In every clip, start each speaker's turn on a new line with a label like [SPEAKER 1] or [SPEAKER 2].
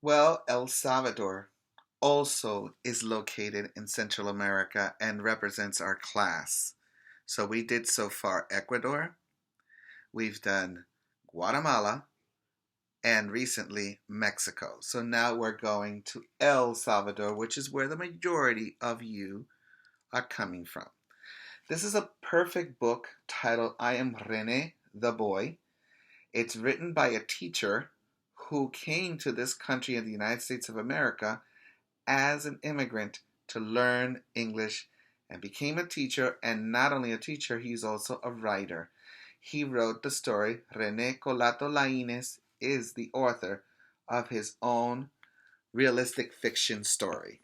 [SPEAKER 1] Well, El Salvador also is located in Central America and represents our class. So we did so far Ecuador, we've done Guatemala, and recently Mexico. So now we're going to El Salvador, which is where the majority of you are coming from. This is a perfect book titled I Am Rene the Boy. It's written by a teacher who came to this country in the United States of America as an immigrant to learn English and became a teacher. And not only a teacher, he's also a writer. He wrote the story. Rene Colato Lainez is the author of his own realistic fiction story.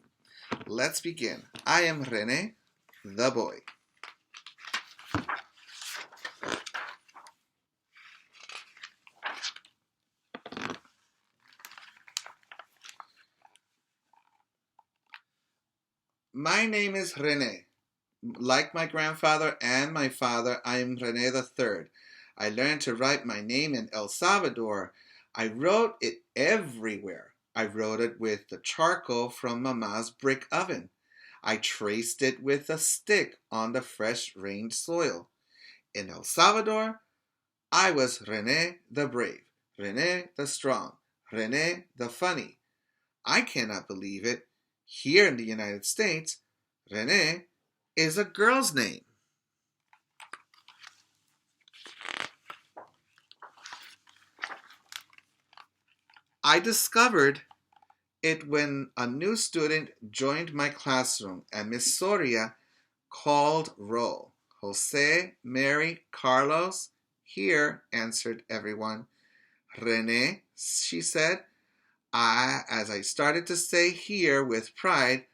[SPEAKER 1] Let's begin. I am Rene the Boy. My name is Rene. Like my grandfather and my father, I am Rene the Third. I learned to write my name in El Salvador. I wrote it everywhere. I wrote it with the charcoal from Mama's brick oven. I traced it with a stick on the fresh rained soil. In El Salvador, I was Rene the Brave, Rene the Strong, Rene the Funny. I cannot believe it. Here in the United States, Rene is a girl's name. I discovered it when a new student joined my classroom and Miss Soria called roll. Jose, Mary, Carlos, here, answered everyone. Rene, she said. As I started to say here with pride,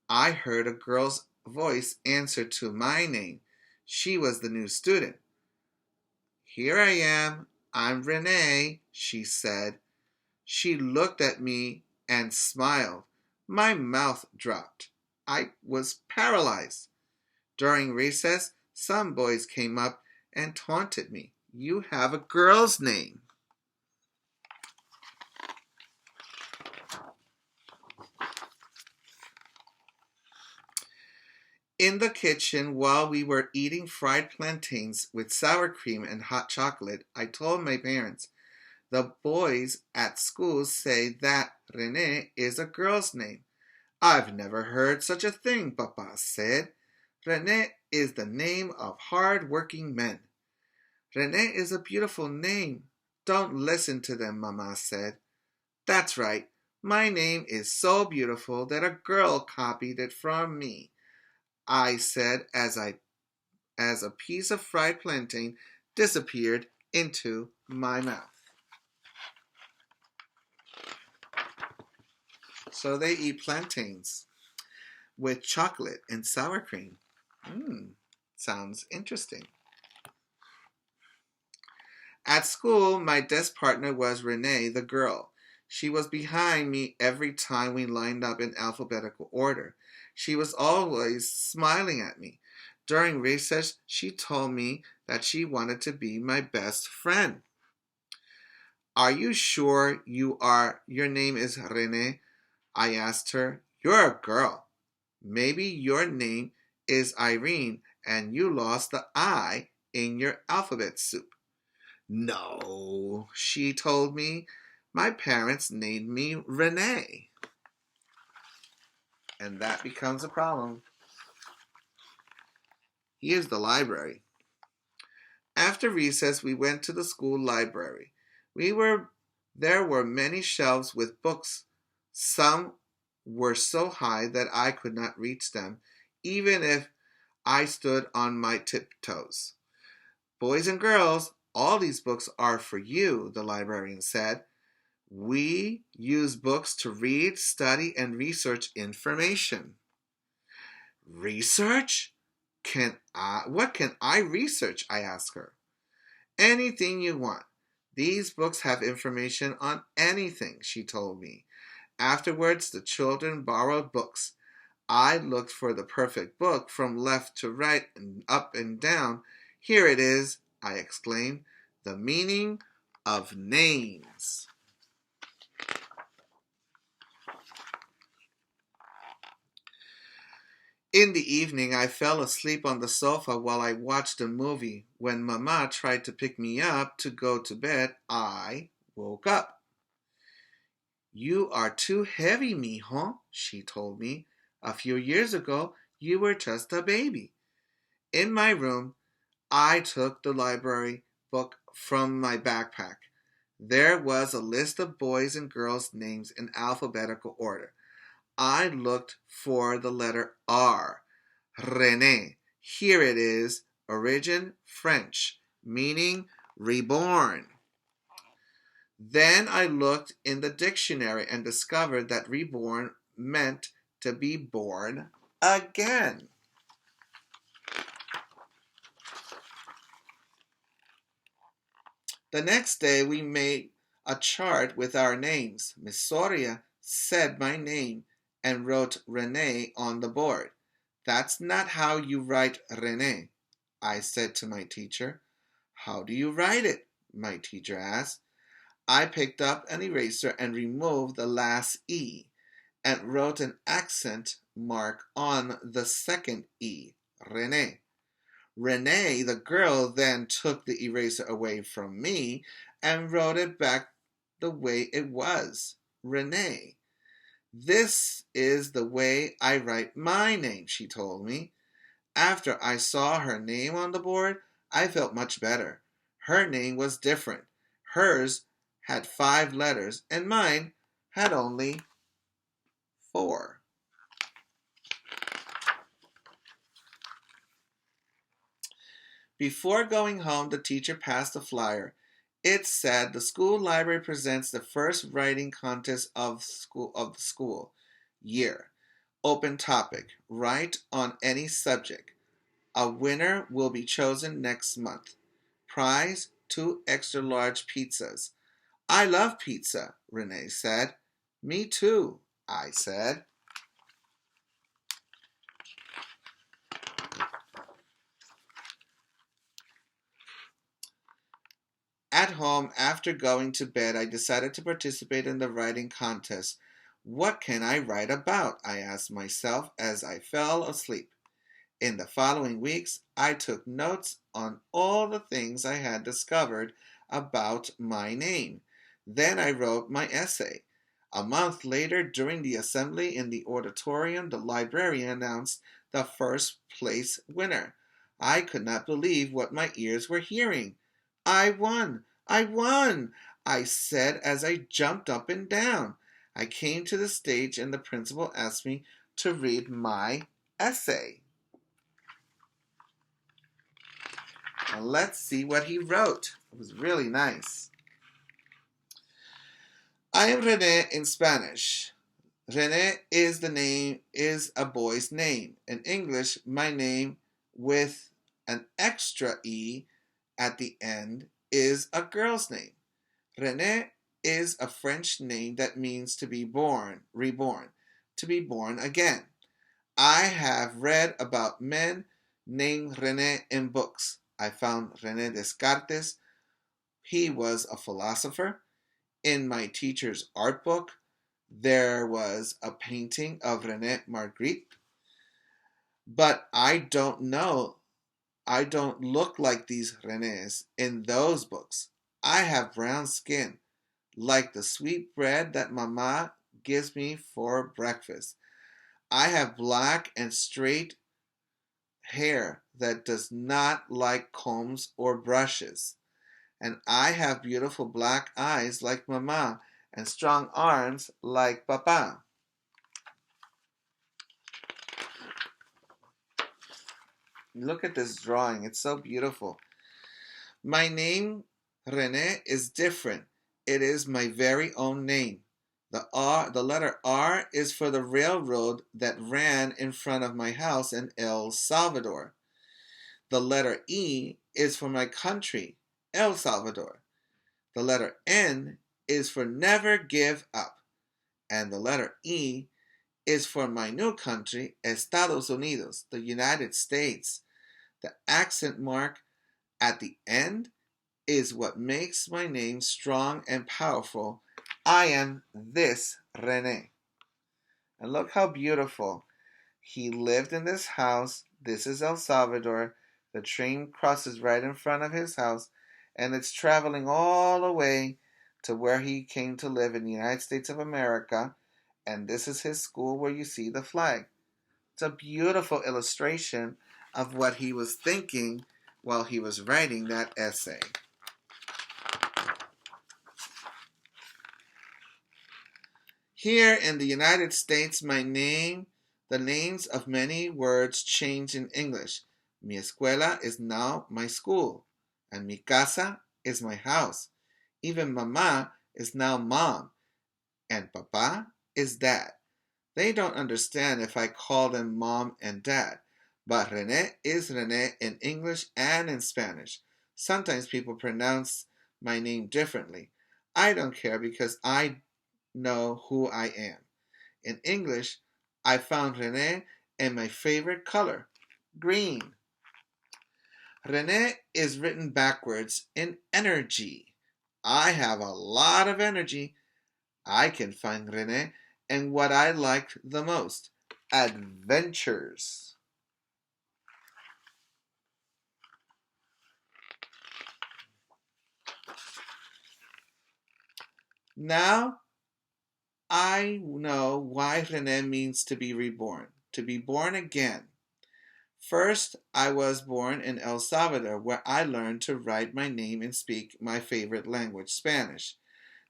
[SPEAKER 1] I heard a girl's voice answer to my name. She was the new student. Here I am. I'm Renee, she said. She looked at me and smiled. My mouth dropped. I was paralyzed. During recess, some boys came up and taunted me. You have a girl's name. In the kitchen, while we were eating fried plantains with sour cream and hot chocolate, I told my parents, the boys at school say that Rene is a girl's name. I've never heard such a thing, Papa said. Rene is the name of hard-working men. Rene is a beautiful name. Don't listen to them, Mama said. That's right. My name is so beautiful that a girl copied it from me, I said as a piece of fried plantain disappeared into my mouth. So they eat plantains with chocolate and sour cream. Sounds interesting. At school, my desk partner was Renee the girl. She was behind me every time we lined up in alphabetical order. She was always smiling at me. During recess, she told me that she wanted to be my best friend. Are you sure your name is Renee? I asked her. You're a girl. Maybe your name is Irene and you lost the I in your alphabet soup. No, she told me. My parents named me Renee. And that becomes a problem. Here's the library. After recess, we went to the school library. There were many shelves with books. Some were so high that I could not reach them, even if I stood on my tiptoes. Boys and girls, all these books are for you, the librarian said. We use books to read, study, and research information. Research? What can I research? I asked her. Anything you want. These books have information on anything, she told me. Afterwards, the children borrowed books. I looked for the perfect book from left to right and up and down. Here it is, I exclaimed. The meaning of names. In the evening, I fell asleep on the sofa while I watched a movie. When Mama tried to pick me up to go to bed, I woke up. You are too heavy, mijo, she told me. A few years ago, you were just a baby. In my room, I took the library book from my backpack. There was a list of boys' and girls' names in alphabetical order. I looked for the letter R. Rene. Here it is, origin French, meaning reborn. Then I looked in the dictionary and discovered that reborn meant to be born again. The next day we made a chart with our names. Miss Soria said my name and wrote Renee on the board. That's not how you write Renee, I said to my teacher. How do you write it? My teacher asked. I picked up an eraser and removed the last E and wrote an accent mark on the second E, Renee. Renee, the girl, then took the eraser away from me and wrote it back the way it was, Renee. This is the way I write my name, she told me. After I saw her name on the board, I felt much better. Her name was different. Hers had 5 letters, and mine had only 4. Before going home, the teacher passed a flyer. It said the school library presents the first writing contest of the school year. Open topic: write on any subject. A winner will be chosen next month. Prize: 2 extra large pizzas. I love pizza, Renee said. Me too, I said. At home, after going to bed, I decided to participate in the writing contest. What can I write about? I asked myself as I fell asleep. In the following weeks, I took notes on all the things I had discovered about my name. Then I wrote my essay. A month later, during the assembly in the auditorium, the librarian announced the first place winner. I could not believe what my ears were hearing. I won! I won! I said as I jumped up and down. I came to the stage and the principal asked me to read my essay. Now let's see what he wrote. It was really nice. I am Rene in Spanish. Rene is a boy's name. In English, my name with an extra E at the end is a girl's name. Rene is a French name that means to be born, reborn, to be born again. I have read about men named Rene in books. I found Rene Descartes. He was a philosopher. In my teacher's art book, there was a painting of Rene Magritte. But I don't look like these Renes in those books. I have brown skin, like the sweet bread that Mama gives me for breakfast. I have black and straight hair that does not like combs or brushes. And I have beautiful black eyes like Mama and strong arms like Papa. Look at this drawing. It's so beautiful. My name, Rene, is different. It is my very own name. The letter R is for the railroad that ran in front of my house in El Salvador. The letter E is for my country, El Salvador. The letter N is for never give up. And the letter E is for my new country, Estados Unidos, the United States. The accent mark at the end is what makes my name strong and powerful. I am this Rene. And look how beautiful. He lived in this house. This is El Salvador. The train crosses right in front of his house, and it's traveling all the way to where he came to live in the United States of America. And this is his school where you see the flag. It's a beautiful illustration of what he was thinking while he was writing that essay. Here in the United States, the names of many words change in English. Mi escuela is now my school, and mi casa is my house. Even mama is now mom, and papa is dad. They don't understand if I call them mom and dad, but Rene is Rene in English and in Spanish. Sometimes people pronounce my name differently. I don't care because I know who I am. In English, I found Rene in my favorite color, green. Rene is written backwards in energy. I have a lot of energy. I can find Rene in what I liked the most, adventures. Now I know why Rene means to be reborn, to be born again. First, I was born in El Salvador, where I learned to write my name and speak my favorite language, Spanish.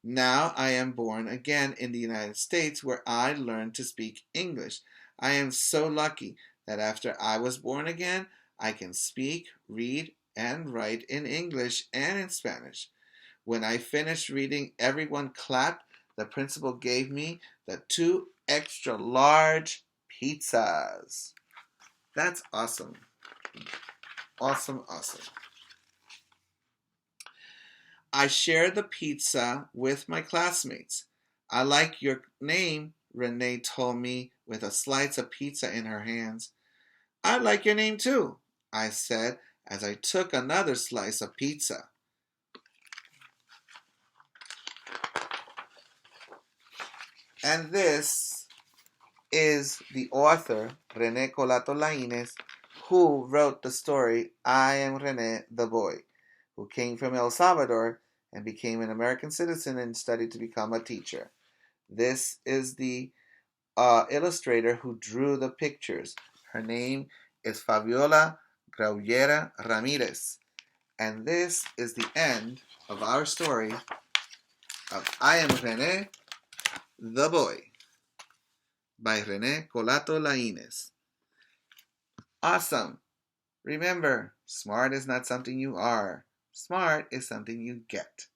[SPEAKER 1] Now I am born again in the United States, where I learned to speak English. I am so lucky that after I was born again, I can speak, read, and write in English and in Spanish. When I finished reading, everyone clapped. The principal gave me the 2 extra large pizzas. That's awesome. Awesome, awesome. I shared the pizza with my classmates. I like your name, Renee told me with a slice of pizza in her hands. I like your name too, I said as I took another slice of pizza. And this is the author, Rene Colato Lainez, who wrote the story I Am Rene the Boy, who came from El Salvador and became an American citizen and studied to become a teacher. This is the illustrator who drew the pictures. Her name is Fabiola Graullera Ramirez. And this is the end of our story of I Am Rene the Boy by Rene Colato Lainez. Awesome! Remember, smart is not something you are. Smart is something you get.